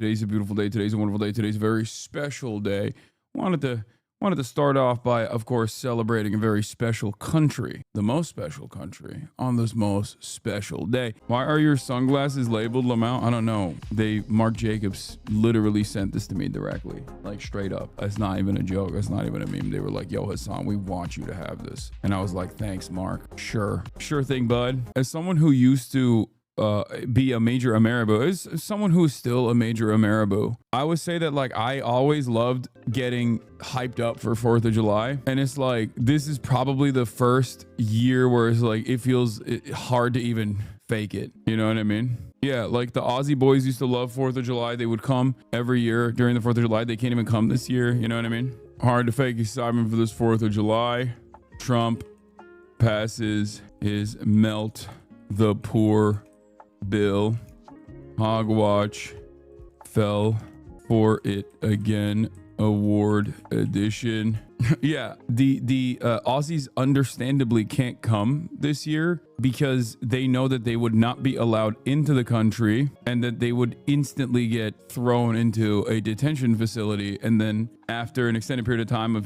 Today's a beautiful day. Today's a wonderful day. Today's a very special day. Wanted to start off by, of course, celebrating a very special country, the most special country, on this most special day. Why are your sunglasses labeled Lamau? I don't know. Mark Jacobs literally sent this to me directly, like straight up. That's not even a joke. That's not even a meme. They were like, yo, Hassan, we want you to have this. And I was like, thanks, Mark. Sure thing, bud. As someone who used to be a major Ameribu, is someone who's still a major Ameribu, I would say that like I always loved getting hyped up for 4th of July, and it's like this is probably the first year where it's like it feels hard to even fake it, you know what I mean? Yeah, like the Aussie boys used to love 4th of July. They would come every year during the 4th of July. They can't even come this year, you know what I mean? Hard to fake excitement for this 4th of July. Trump passes his melt the poor bill. Hogwatch fell for it again. Award edition. Yeah, the Aussies understandably can't come this year because they know that they would not be allowed into the country and that they would instantly get thrown into a detention facility, and then after an extended period of time of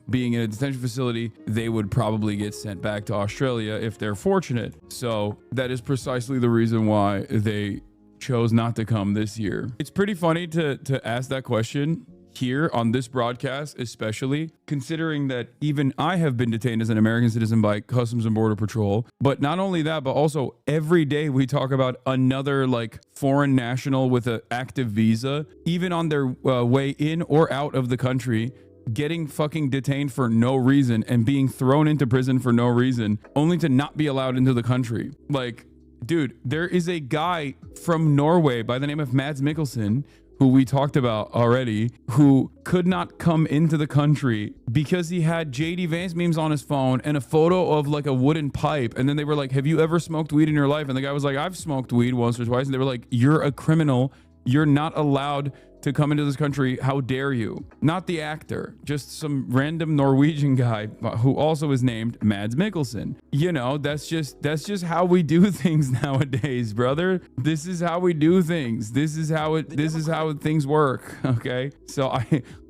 being in a detention facility, they would probably get sent back to Australia if they're fortunate. So that is precisely the reason why they chose not to come this year. It's pretty funny to ask that question here on this broadcast, especially considering that even I have been detained as an American citizen by Customs and Border Patrol. But not only that, but also every day we talk about another like foreign national with an active visa, even on their way in or out of the country, getting fucking detained for no reason and being thrown into prison for no reason, only to not be allowed into the country. Like, dude, there is a guy from Norway by the name of Mads Mikkelsen, who we talked about already, who could not come into the country because he had JD Vance memes on his phone and a photo of like a wooden pipe. And then they were like, have you ever smoked weed in your life? And the guy was like, I've smoked weed once or twice. And they were like, you're a criminal. You're not allowed to come into this country. How dare you? Not the actor, just some random Norwegian guy who also is named Mads Mikkelsen. You know, that's just how we do things nowadays, brother. This is how we do things. This is how things work. Okay. So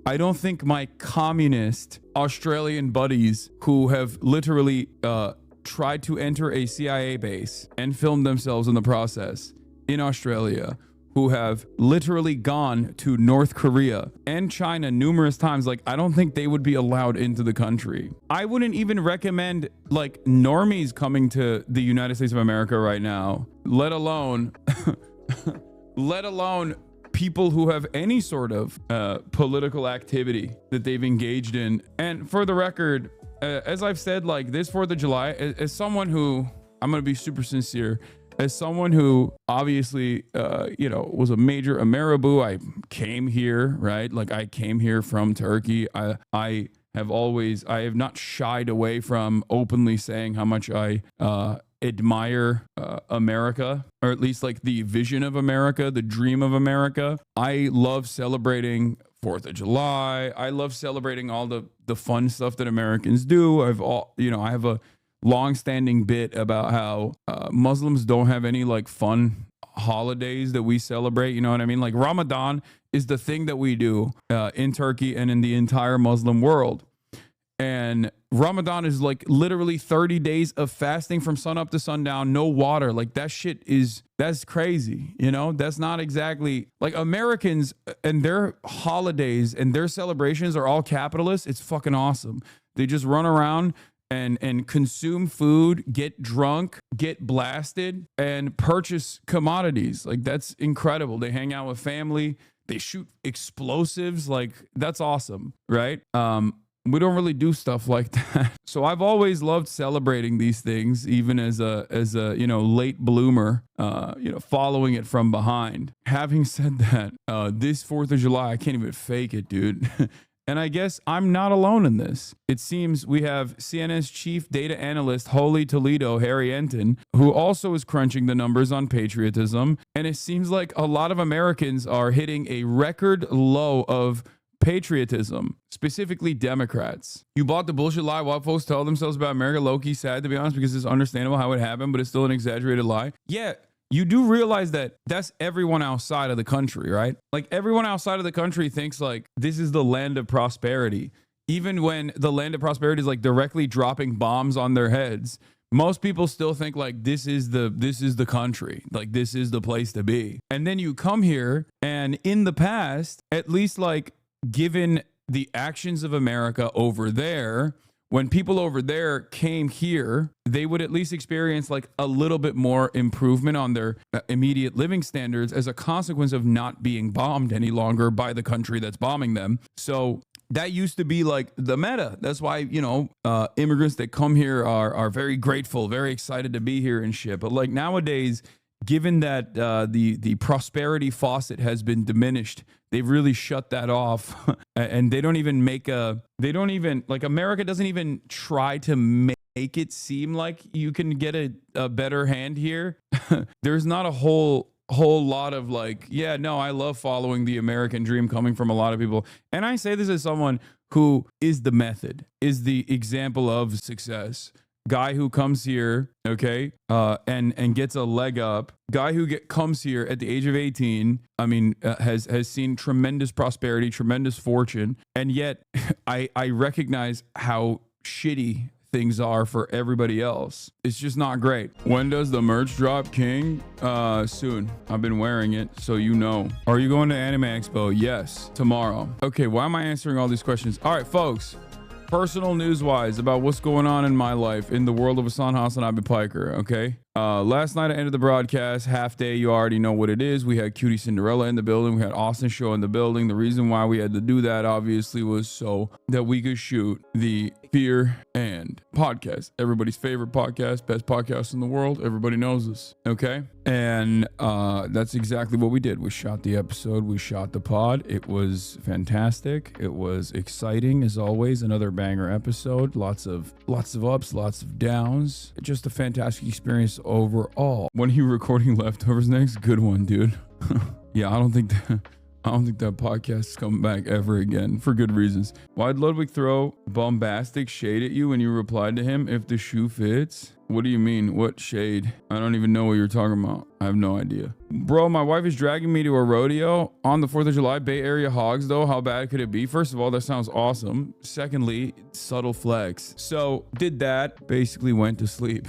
I don't think my communist Australian buddies who have literally tried to enter a CIA base and filmed themselves in the process in Australia, who have literally gone to North Korea and China numerous times, like, I don't think they would be allowed into the country. I wouldn't even recommend like normies coming to the United States of America right now, let alone people who have any sort of political activity that they've engaged in. And for the record, as I've said, like this 4th of July, as someone who, I'm going to be super sincere, as someone who obviously, was a major Ameribu, I came here, right? Like I came here from Turkey. I have not shied away from openly saying how much I admire America, or at least like the vision of America, the dream of America. I love celebrating 4th of July. I love celebrating all the fun stuff that Americans do. I have a long-standing bit about how Muslims don't have any like fun holidays that we celebrate, you know what I mean? Like Ramadan is the thing that we do in Turkey and in the entire Muslim world. And Ramadan is like literally 30 days of fasting from sun up to sundown, no water. Like that's crazy. You know, that's not exactly like Americans, and their holidays and their celebrations are all capitalist. It's fucking awesome. They just run around and consume food, get drunk, get blasted, and purchase commodities. Like that's incredible. They hang out with family. They shoot explosives. Like that's awesome, right? We don't really do stuff like that. So I've always loved celebrating these things, even as a late bloomer, following it from behind. Having said that, this 4th of July, I can't even fake it, dude. And I guess I'm not alone in this. It seems we have CNN's chief data analyst, Holy Toledo, Harry Enton, who also is crunching the numbers on patriotism. And it seems like a lot of Americans are hitting a record low of patriotism, specifically Democrats. You bought the bullshit lie while folks tell themselves about America. Low-key sad, to be honest, because it's understandable how it happened, but it's still an exaggerated lie. Yeah, you do realize that that's everyone outside of the country, right? Like everyone outside of the country thinks like this is the land of prosperity. Even when the land of prosperity is like directly dropping bombs on their heads, most people still think like this is the country, like this is the place to be. And then you come here, and in the past, at least like given the actions of America over there, when people over there came here, they would at least experience like a little bit more improvement on their immediate living standards as a consequence of not being bombed any longer by the country that's bombing them. So that used to be like the meta. That's why, immigrants that come here are very grateful, very excited to be here and shit. But like nowadays, given that the prosperity faucet has been diminished, they've really shut that off. And they don't even America doesn't even try to make it seem like you can get a better hand here. There's not a whole lot of like, yeah, no, I love following the American dream coming from a lot of people. And I say this as someone who is the method, is the example of success. Guy who comes here, okay, and gets a leg up. Guy who comes here at the age of 18, has seen tremendous prosperity, tremendous fortune. And yet I recognize how shitty things are for everybody else. It's just not great. When does the merch drop, King? Soon. I've been wearing it, so you know. Are you going to Anime Expo? Yes, tomorrow. Okay, why am I answering all these questions? All right, folks. Personal news-wise about what's going on in my life in the world of Hasanabi Piker, okay? Last night I ended the broadcast, half day, you already know what it is. We had Cutie Cinderella in the building. We had Austin Show in the building. The reason why we had to do that, obviously, was so that we could shoot the Fear and podcast. Everybody's favorite podcast, best podcast in the world. Everybody knows this, okay? And that's exactly what we did. We shot the episode. We shot the pod. It was fantastic. It was exciting, as always. Another banger episode. Lots of ups, lots of downs. Just a fantastic experience overall. When are you recording Leftovers next? Good one, dude. Yeah, I don't think that podcast is coming back ever again, for good reasons. Why'd Ludwig throw bombastic shade at you when you replied to him, if the shoe fits? What do you mean? What shade? I don't even know what you're talking about. I have no idea. Bro, my wife is dragging me to a rodeo on the 4th of July. Bay Area hogs, though. How bad could it be? First of all, that sounds awesome. Secondly, subtle flex. So did that. Basically went to sleep.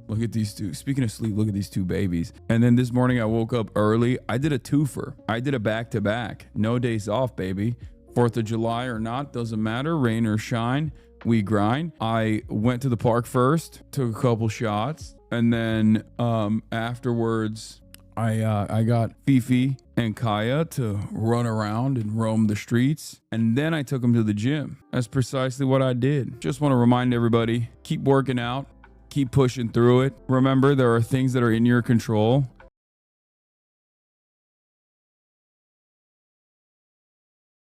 Look at these two. Speaking of sleep, look at these two babies. And then this morning I woke up early. I did a twofer. I did a back-to-back. No days off, baby. 4th of July or not, doesn't matter. Rain or shine, we grind. I went to the park first, took a couple shots. And then afterwards, I got Fifi and Kaya to run around and roam the streets. And then I took them to the gym. That's precisely what I did. Just want to remind everybody, keep working out. Keep pushing through it. Remember, there are things that are in your control.